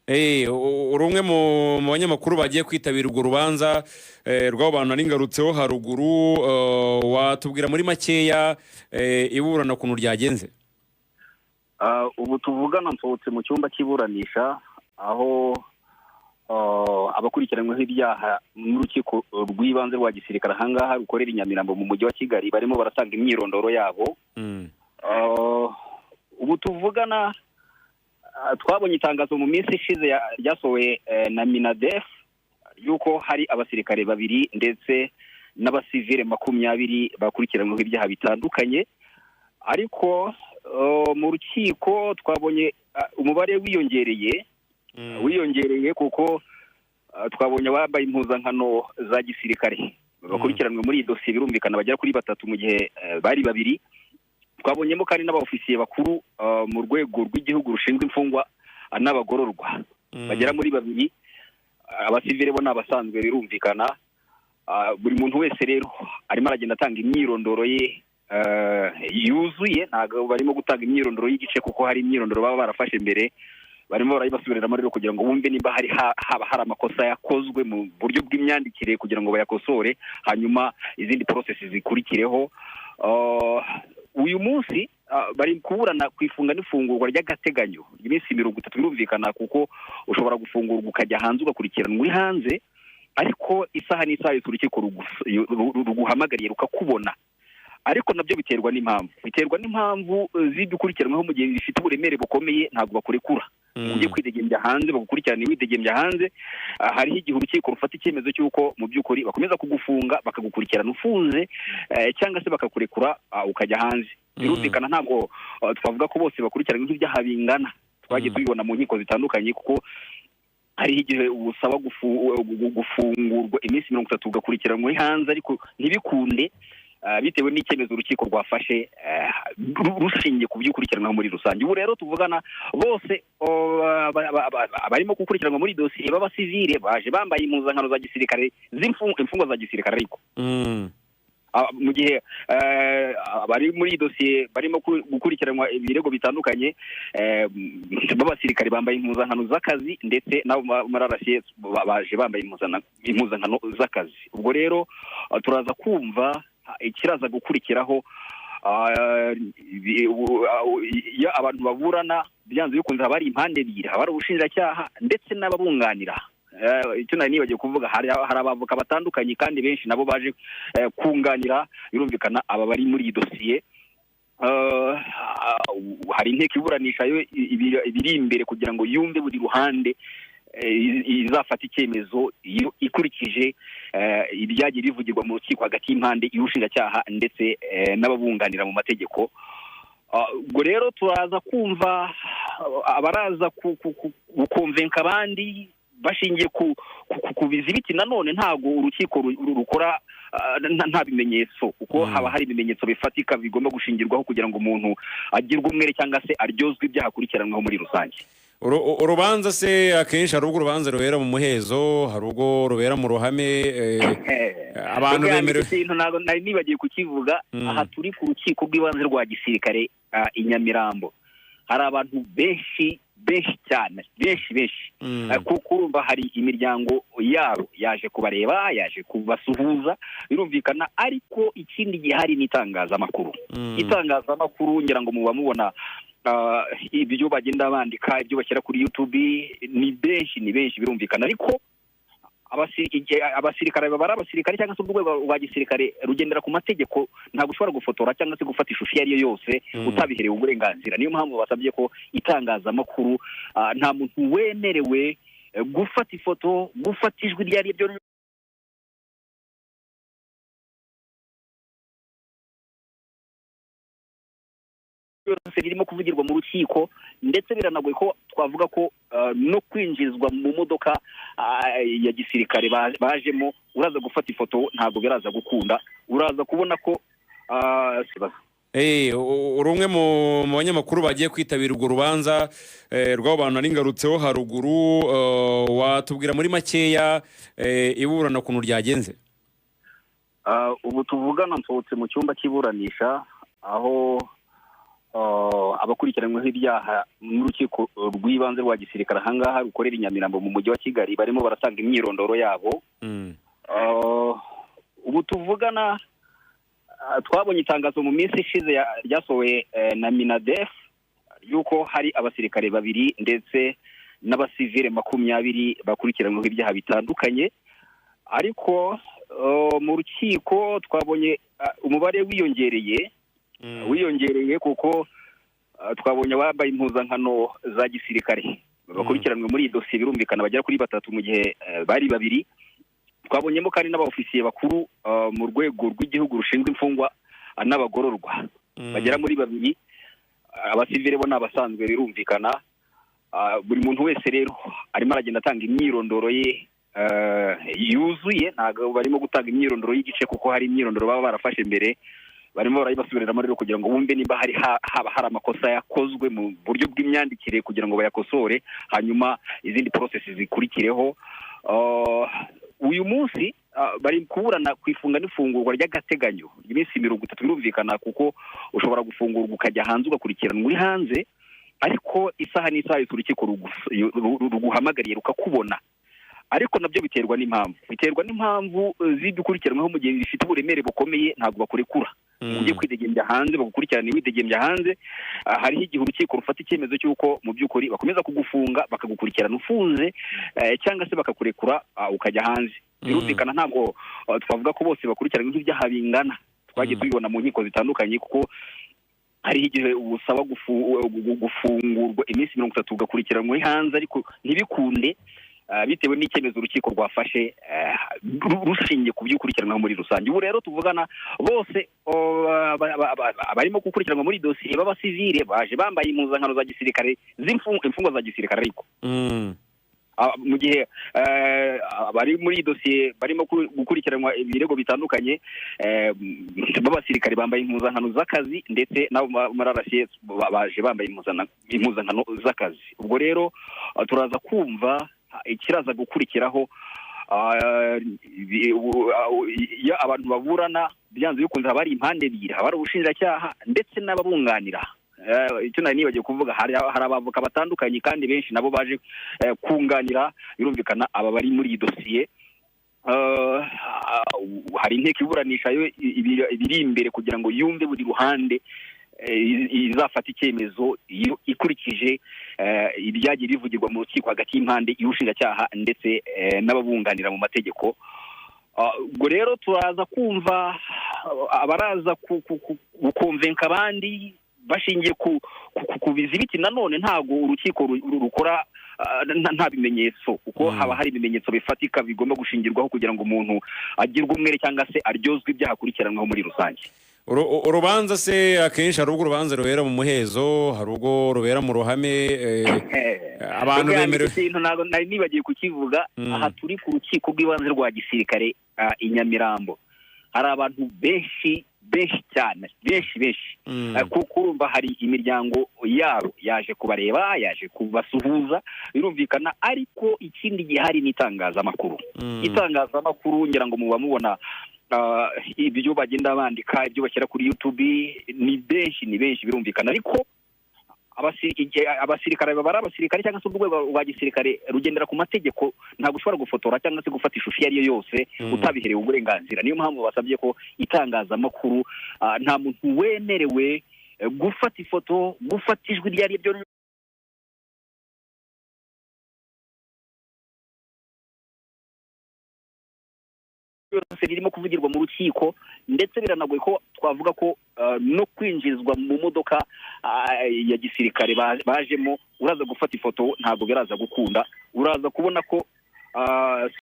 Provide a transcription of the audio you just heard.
uri umwe mu banyamakuru bagiye kwitabira urwo rubanza rw'abo bantu nari ngarutseho haruguru, watubwira muri makeya iburana ukuntu ryagenze? Ubu tuvugana nsohotse mu cyumba cy'iburanisha aho abakurikiranyweho ibyaha n'urukiko rw'ibanze rwa gisirikare ahangaha rukorera i Nyamirambo mu mujyi wa Kigali barimo baratanga imyirondoro yabo. Ubu tuvugana twabonye itangazo mu minsi ishize ryasohowe na Minadef yuko hari abasirikare babiri ndetse n'abasivile 20 bakurikiranyweho ibyaha bitandukanye, ariko mu rukiko twabonye umubare wiyongereye kuko twabonye ababaye impuzankano za gisirikare bakurikiranwe muri iyi dosiye birumvikana bagera kuri 3 mu gihe bari babiri. Twabonyemo kandi n'abaofisiye bakuru mu rwego rw'igihugu rushinzwe imfungwa n'abagororwa bagera muri 2. Abasivile bo n'abasanzwe birumvikana. Buri muntu wese rero arimo aragenda atanga imyirondoro ye yuzuye, ntago barimo gutanga imyirondoro y'igice kuko hari imyirondoro baba barafashe mbere, barimo barayibasubiriramo rero kugira ngo bumve niba hari amakosa yakozwe mu buryo bw'imyandikire kugira ngo bayakosore, hanyuma izindi process zikurikireho. Uyu munsi bari kuburana kwifunga n'ifungurwa ry'agateganyo iminsi 30 birumvikana kuko ushobora gufungurwa ukajya hanze ugakurikiranwa uri hanze, ariko isaha n'isaha urukiko ruguhamagariye rukakubona. Ariko nabyo biterwa n'impamvu z'ibikurikiranweho mu gihe bifite uburemere bukomeye ntabwo bakurekura ujye kwidegembya hanze bagukurikirana widegembya hanze. Hariho igihe urukiko rufata icyemezo cy'uko mu by'ukuri bakomeza kugufunga bakagukurikirana ufunze cyangwa se bakakurekura ukajya hanze. Birumvikana ntabwo twavuga ko bose bakurikirana nk'ibyaha bingana, twagiye tubibona mu nkiko zitandukanye kuko hariho igihe usaba gufungurwa iminsi 30 ugakurikiranwa hanze ariko ntibikunde bitewe n'icyemezo urukiko rwafashe rushingiye ku by'ukurikiranwa muri rusange. Ubu rero tuvugana bose barimo gukurikiranwa muri dosiye b'abasivile baje bambaye impuzankano za gisirikare imfungwa za gisirikare, ariko mu gihe bari muri dosiye barimo gukurikiranwa ibirego bitandukanye b'abasirikare bambaye impuzankano z'akazi ndetse nabo mararasiye baje bambaye impuzankano z'akazi. Ubwo rero turaza kumva ikiraza gukurikiraho iyo abantu baburana byanze bikunze haba hari impande ebyiri, haba hari ubushinjacyaha ndetse n'ababunganira. Icyo nari nibagiye kuvuga, hari abavoka batandukanye kandi benshi nabo baje kunganira birumvikana aba bari muri iyi dosiye. Hari inteko iburanisha yo ibiri imbere kugira ngo yumve buri ruhande izafata icyemezo ikurikije ibyagiye bivugirwa mu rukiko hagati y'impande y'ubushinjacyaha ndetse n'ababunganira mu mategeko. Ubwo rero turaza kumva abaraza gukonvenka abandi bashingiye ku bizibiti. Nanone ntabwo urukiko rukora nta bimenyetso kuko haba hari ibimenyetso bifatika bigomba gushingirwaho kugira ngo umuntu agirwe umwere cyangwa se aryozwe ibyaha akurikiranweho muri rusange. Urubanza se akenshi hari ubwo urubanza rubera mu muhezo, hari ubwo rubera mu ruhame, abantu bemerewe. Ntabwo nari nibagiye kukivuga. Aha turi ku rukiko rw'ibanze rwa gisirikare i Nyamirambo, hari abantu benshi cyane kuko urumva hari imiryango yabo yaje kubareba, yaje kubasuhuza birumvikana. Ariko ikindi gihari ni itangazamakuru. Itangazamakuru ngira ngo muba mubona ibyo bagenda bandika, ibyo bashyira kuri YouTube ni benshi birumvikana. Ariko abasirikare baba ari abasirikare cyangwa se urwego rwa gisirikare rugendera ku mategeko, ntabwo ushobora gufotora cyangwa se gufata ishusho iyo ari yo yose utabiherewe uburenganzira. Niyo mpamvu basabye ko itangazamakuru nta muntu wemerewe gufata ifoto, gufata ijwi iryo ari ryo birimo kuvugirwa mu rukiko, ndetse biranagoye ko twavuga ko no kwinjizwa mu modoka ya gisirikare bajemo uraza gufata ifoto ntabwo biraza gukunda. Uraza kubona ko uri umwe mu banyamakuru bagiye kwitabira urwo rubanza rw'abo bantu nari ngarutseho haruguru, watubwira muri makeya iburana ukuntu ryagenze? Ubu tuvugana nsohotse mu cyumba cy'iburanisha aho abakurikiranyweho ibyaha n'urukiko rw'ibanze rwa gisirikare ahangaha rukorera i Nyamirambo mu mujyi wa Kigali barimo baratanga imyirondoro yabo. Ubu tuvugana twabonye itangazo mu minsi ishize ryasohowe na Minadef yuko hari abasirikare babiri ndetse n'abasivile 20 bakurikiranyweho ibyaha bitandukanye, ariko mu rukiko twabonye umubare wiyongereye kuko twabonye abambaye impuzankano za gisirikare bakurikiranwe muri iyi dosiye birumvikana bagera kuri 3 mu gihe bari babiri. Twabonyemo kandi n'abaofisiye bakuru mu rwego rw'igihugu rushinzwe imfungwa n'abagororwa bagera muri 2. Abasivile bo n'abasanzwe birumvikana. Buri muntu wese rero arimo aragenda atanga imyirondoro ye yuzuye, ntago barimo gutanga imyirondoro y'igice kuko hari imyirondoro baba barafashe mbere, barimo barayibasubiriramo rero kugira ngo bumve niba hari amakosa yakozwe mu buryo bw'imyandikire kugira ngo bayakosore, hanyuma izindi process zikurikireho. Uyu munsi bari kuburana kwifunga n'ifungurwa ry'agateganyo iminsi 30 birumvikana kuko ushobora gufungurwa ukajya hanze ugakurikirana muri hanze, ariko isaha n'isaha urukiko ruguhamagariye rukakubona. Ariko nabyo biterwa n'impamvu z'ibikurikiranweho mu gihe bifite uburemere bukomeye ntabwo bakurekura ujye kwidegembya hanze bagukurikirana widegembya hanze. Hariho igihe urukiko rufata icyemezo cy'uko mu by'ukuri bakomeza kugufunga bakagukurikirana ufunze cyangwa se bakakurekura ukajya hanze. Birumvikana ntabwo twavuga ko bose bakurikirana nk'ibyaha bingana. Twagiye tubibona mu nkiko zitandukanye kuko hari igihe ubusaba gufungurwa iminsi 30 ugakurikiranwa hanze ariko ntibikunde bitewe n'icyemezo urukiko rwafashe rushingiye ku by'ukurikiranwa muri rusange. Ubu rero tuvugana bose barimo gukurikiranwa muri dosiye b'abasivile baje bambaye impuzankano za gisirikare imfungwa za gisirikare, ariko mu gihe bari muri dosiye barimo gukurikiranwa ibirego bitandukanye b'abasirikare bambaye impuzankano z'akazi ndetse nabo mararashye baje bambaye impuzankano z'akazi. Ubwo rero turaza kumva ikiraza gukurikiraho iyo abantu baburana byanze bikunze haba hari impande ebyiri, haba hari ubushinjacyaha ndetse n'ababunganira. Icyo nari nibagiye kuvuga, hari abavoka batandukanye kandi benshi nabo baje kunganira birumvikana aba bari muri iyi dosiye. Hari inteko iburanisha yo ibiri imbere kugira ngo yumve buri ruhande izafata icyemezo ikurikije ibyagiye bivugirwa mu rukiko hagati y'impande y'ubushinjacyaha ndetse n'ababunganira mu mategeko. Ubwo rero turaza kumva abaraza gukonvenka abandi bashingiye ku bizibiti. Nanone ntago urukiko rukora nta bimenyetso kuko haba hari ibimenyetso bifatika bigomba gushingirwaho kugira ngo umuntu agirwe umwere cyangwa se aryozwe ibyaha akurikiranweho muri rusange. Urubanza se akenshi hari ubwo urubanza rubera mu muhezo, hari ubwo rubera mu ruhame, abantu bemerewe. Ikintu ntabwo nari nibagiye kukivuga, aha turi ku rukiko rw'ibanze rwa gisirikare i Nyamirambo. Hari abantu benshi cyane kuko urumva hari imiryango yabo yaje kubareba, yaje kubasuhuza birumvikana, ariko ikindi gihari ni itangazamakuru. Itangazamakuru ngira ngo muba mubona ibyo bagenda bandika, ibyo bashyira kuri YouTube, ni benshi birumvikana, ariko abasirikare babara abasirikare cyangwa se urwego rwa gisirikare rugendera ku mategeko. Ntabwo ushobora gufotora cyangwa se gufata ishusho iyo ari yo yose utabiherewe uburenganzira. Niyo mpamvu basabye ko itangazamakuru nta muntu wemerewe gufata ifoto, gufata ijwi iryo ari ryo ririmo kuvugirwa mu rukiko, ndetse biranagoye ko twavuga ko no kwinjizwa mu modoka ya gisirikare bajemo uraza gufata ifoto ntabwo biraza gukunda. Uraza kubona ko